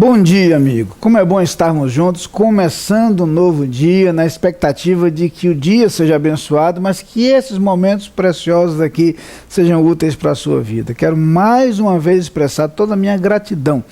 Bom dia, amigo. Como é bom estarmos juntos, começando um novo dia, na expectativa de que o dia seja abençoado, mas que esses momentos preciosos aqui sejam úteis para a sua vida. Quero mais uma vez expressar toda a minha gratidão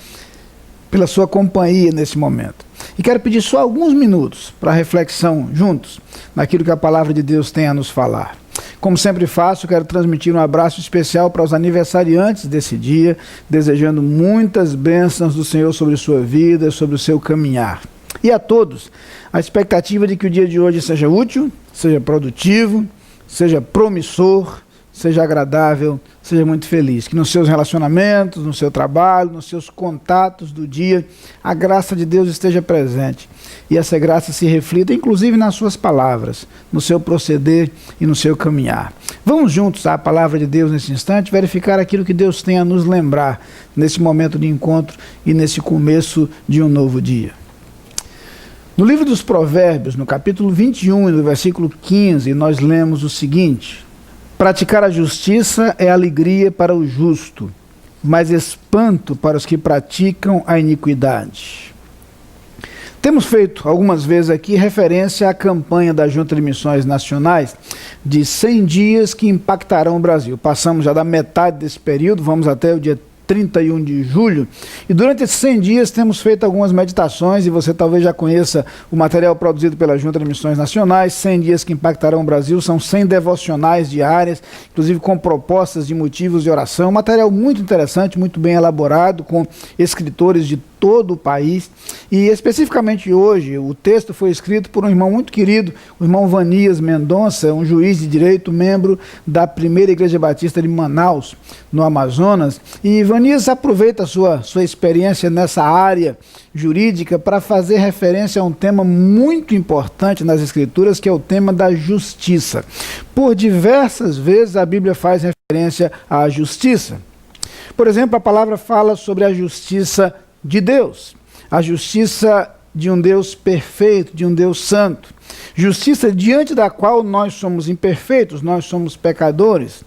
pela sua companhia nesse momento. E quero pedir só alguns minutos para reflexão juntos naquilo que a palavra de Deus tem a nos falar. Como sempre faço, quero transmitir um abraço especial para os aniversariantes desse dia, desejando muitas bênçãos do Senhor sobre sua vida, sobre o seu caminhar. E a todos, a expectativa de que o dia de hoje seja útil, seja produtivo, seja promissor, seja agradável, seja muito feliz. Que nos seus relacionamentos, no seu trabalho, nos seus contatos do dia, a graça de Deus esteja presente. E essa graça se reflita, inclusive, nas suas palavras, no seu proceder e no seu caminhar. Vamos juntos à palavra de Deus nesse instante, verificar aquilo que Deus tem a nos lembrar nesse momento de encontro e nesse começo de um novo dia. No livro dos Provérbios, no capítulo 21 e no versículo 15, nós lemos o seguinte: praticar a justiça é alegria para o justo, mas espanto para os que praticam a iniquidade. Temos feito algumas vezes aqui referência à campanha da Junta de Missões Nacionais de 100 dias que impactarão o Brasil. Passamos já da metade desse período, vamos até o dia 31 de julho, e durante esses 100 dias temos feito algumas meditações, e você talvez já conheça o material produzido pela Junta de Missões Nacionais. 100 dias que impactarão o Brasil, são 100 devocionais diárias, inclusive com propostas de motivos de oração, um material muito interessante, muito bem elaborado, com escritores de todo o país, e especificamente hoje o texto foi escrito por um irmão muito querido, o irmão Vanias Mendonça, um juiz de direito, membro da Primeira Igreja Batista de Manaus, no Amazonas, e Vanias aproveita a sua experiência nessa área jurídica para fazer referência a um tema muito importante nas Escrituras, que é o tema da justiça. Por diversas vezes a Bíblia faz referência à justiça. Por exemplo, a palavra fala sobre a justiça de Deus, a justiça de um Deus perfeito, de um Deus santo, justiça diante da qual nós somos imperfeitos, nós somos pecadores,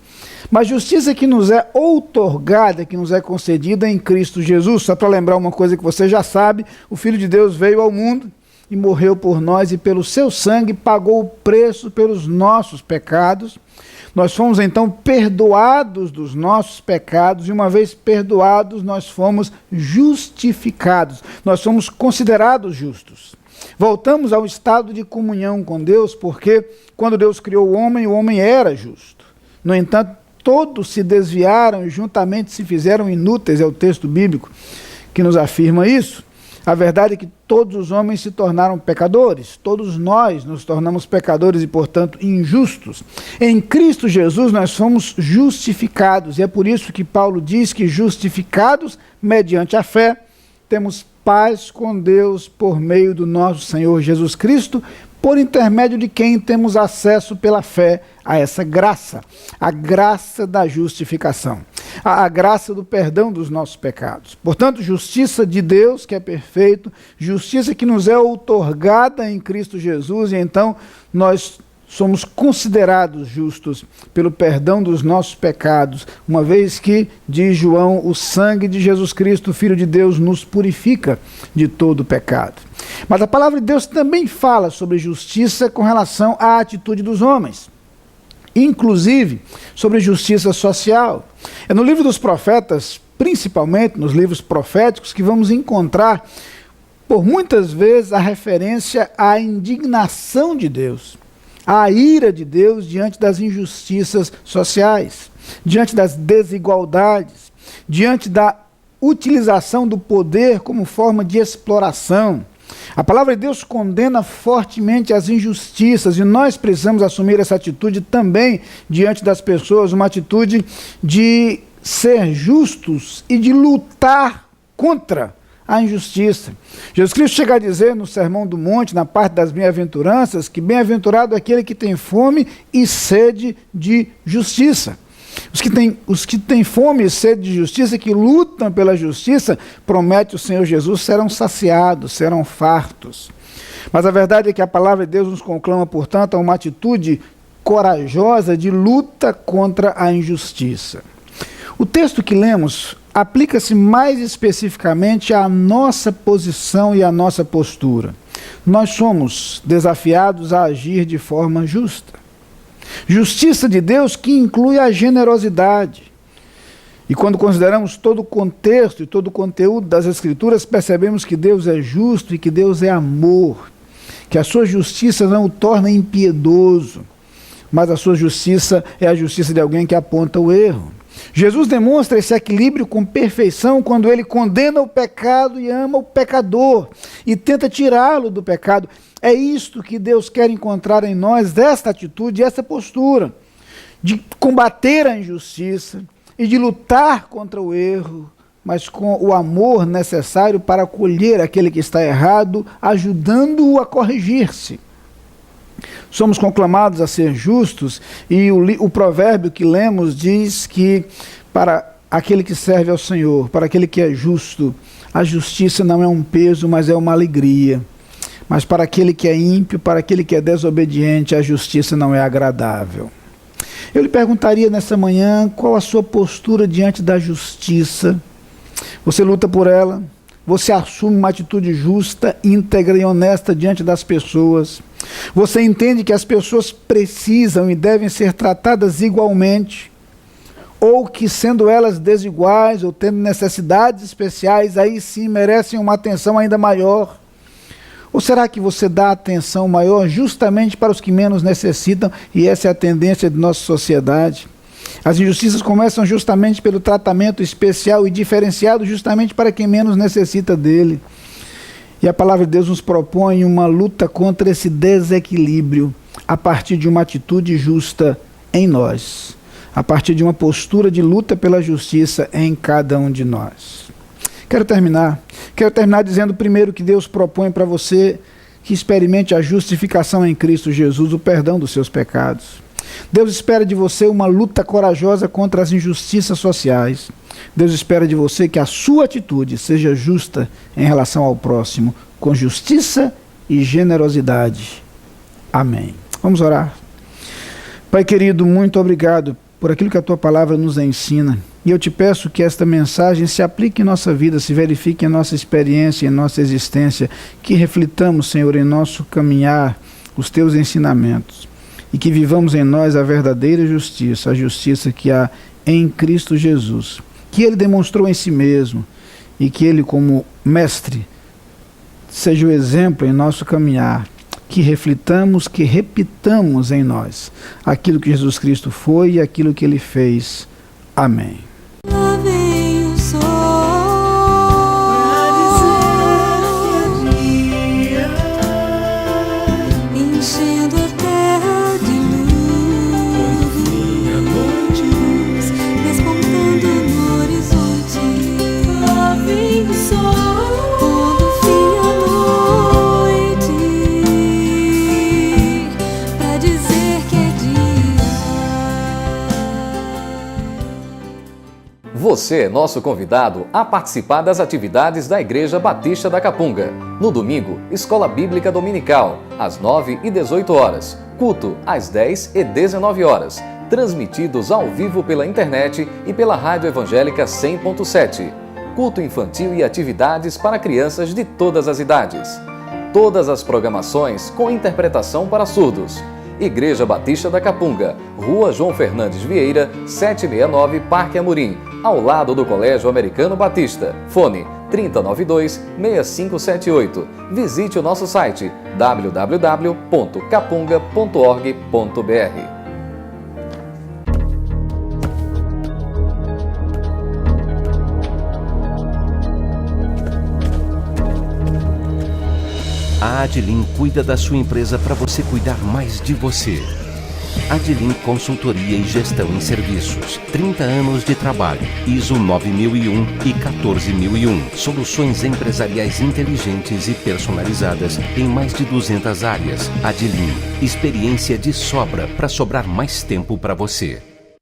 mas justiça que nos é outorgada, que nos é concedida em Cristo Jesus. Só para lembrar uma coisa que você já sabe: o Filho de Deus veio ao mundo e morreu por nós, e pelo seu sangue pagou o preço pelos nossos pecados. Nós fomos então perdoados dos nossos pecados, e uma vez perdoados, nós fomos justificados, nós somos considerados justos. Voltamos ao estado de comunhão com Deus, porque quando Deus criou o homem era justo. No entanto, todos se desviaram e juntamente se fizeram inúteis, é o texto bíblico que nos afirma isso. A verdade é que todos os homens se tornaram pecadores, todos nós nos tornamos pecadores e, portanto, injustos. Em Cristo Jesus nós fomos justificados, e é por isso que Paulo diz que, justificados mediante a fé, temos paz com Deus por meio do nosso Senhor Jesus Cristo, por intermédio de quem temos acesso pela fé a essa graça, a graça da justificação, a graça do perdão dos nossos pecados. Portanto, justiça de Deus, que é perfeito, justiça que nos é outorgada em Cristo Jesus, e então nós somos considerados justos pelo perdão dos nossos pecados, uma vez que, diz João, o sangue de Jesus Cristo, Filho de Deus, nos purifica de todo pecado. Mas a palavra de Deus também fala sobre justiça com relação à atitude dos homens, inclusive sobre justiça social. É no livro dos profetas, principalmente nos livros proféticos, que vamos encontrar, por muitas vezes, a referência à indignação de Deus, a ira de Deus diante das injustiças sociais, diante das desigualdades, diante da utilização do poder como forma de exploração. A palavra de Deus condena fortemente as injustiças, e nós precisamos assumir essa atitude também diante das pessoas, uma atitude de ser justos e de lutar contra a injustiça. Jesus Cristo chega a dizer no Sermão do Monte, na parte das bem-aventuranças, que bem-aventurado é aquele que tem fome e sede de justiça. Os que têm fome e sede de justiça, que lutam pela justiça, promete o Senhor Jesus, serão saciados, serão fartos. Mas a verdade é que a palavra de Deus nos conclama, portanto, a uma atitude corajosa de luta contra a injustiça. O texto que lemos aplica-se mais especificamente à nossa posição e à nossa postura. Nós somos desafiados a agir de forma justa. Justiça de Deus que inclui a generosidade. E quando consideramos todo o contexto e todo o conteúdo das Escrituras, percebemos que Deus é justo e que Deus é amor, que a sua justiça não o torna impiedoso, mas a sua justiça é a justiça de alguém que aponta o erro. Jesus demonstra esse equilíbrio com perfeição quando ele condena o pecado e ama o pecador e tenta tirá-lo do pecado. É isto que Deus quer encontrar em nós, desta atitude, essa postura de combater a injustiça e de lutar contra o erro, mas com o amor necessário para acolher aquele que está errado, ajudando-o a corrigir-se. Somos conclamados a ser justos e o provérbio que lemos diz que para aquele que serve ao Senhor, para aquele que é justo, a justiça não é um peso, mas é uma alegria. Mas para aquele que é ímpio, para aquele que é desobediente, a justiça não é agradável. Eu lhe perguntaria nessa manhã qual a sua postura diante da justiça. Você luta por ela? Você assume uma atitude justa, íntegra e honesta diante das pessoas? Você entende que as pessoas precisam e devem ser tratadas igualmente? Ou que, sendo elas desiguais ou tendo necessidades especiais, aí sim merecem uma atenção ainda maior? Ou será que você dá atenção maior justamente para os que menos necessitam, e essa é a tendência de nossa sociedade? As injustiças começam justamente pelo tratamento especial e diferenciado justamente para quem menos necessita dele. E a palavra de Deus nos propõe uma luta contra esse desequilíbrio a partir de uma atitude justa em nós, a partir de uma postura de luta pela justiça em cada um de nós. Quero terminar dizendo primeiro que Deus propõe para você que experimente a justificação em Cristo Jesus, o perdão dos seus pecados. Deus espera de você uma luta corajosa contra as injustiças sociais. Deus espera de você que a sua atitude seja justa em relação ao próximo, com justiça e generosidade. Amém. Vamos orar. Pai querido, muito obrigado por aquilo que a Tua palavra nos ensina. E eu te peço que esta mensagem se aplique em nossa vida, se verifique em nossa experiência, em nossa existência, que reflitamos, Senhor, em nosso caminhar os Teus ensinamentos. E que vivamos em nós a verdadeira justiça, a justiça que há em Cristo Jesus, que Ele demonstrou em si mesmo, e que Ele, como mestre, seja o exemplo em nosso caminhar, que reflitamos, que repitamos em nós aquilo que Jesus Cristo foi e aquilo que Ele fez. Amém. Lá vem o sol pra dizer que é dia, enchendo a terra de luz, noites despontando no horizonte. Lá vem o sol, pondo fim à noite, pra dizer que é dia. Você é nosso convidado a participar das atividades da Igreja Batista da Capunga. No domingo, Escola Bíblica Dominical, às 9 e 18 horas. Culto, às 10 e 19 horas. Transmitidos ao vivo pela internet e pela Rádio Evangélica 100.7. Culto infantil e atividades para crianças de todas as idades. Todas as programações com interpretação para surdos. Igreja Batista da Capunga, Rua João Fernandes Vieira, 769, Parque Amorim, ao lado do Colégio Americano Batista. Fone 3092-6578. Visite o nosso site www.capunga.org.br. A Adlin cuida da sua empresa para você cuidar mais de você. Adlin Consultoria e Gestão em Serviços. 30 anos de trabalho. ISO 9001 e 14001. Soluções empresariais inteligentes e personalizadas em mais de 200 áreas. Adlin. Experiência de sobra para sobrar mais tempo para você.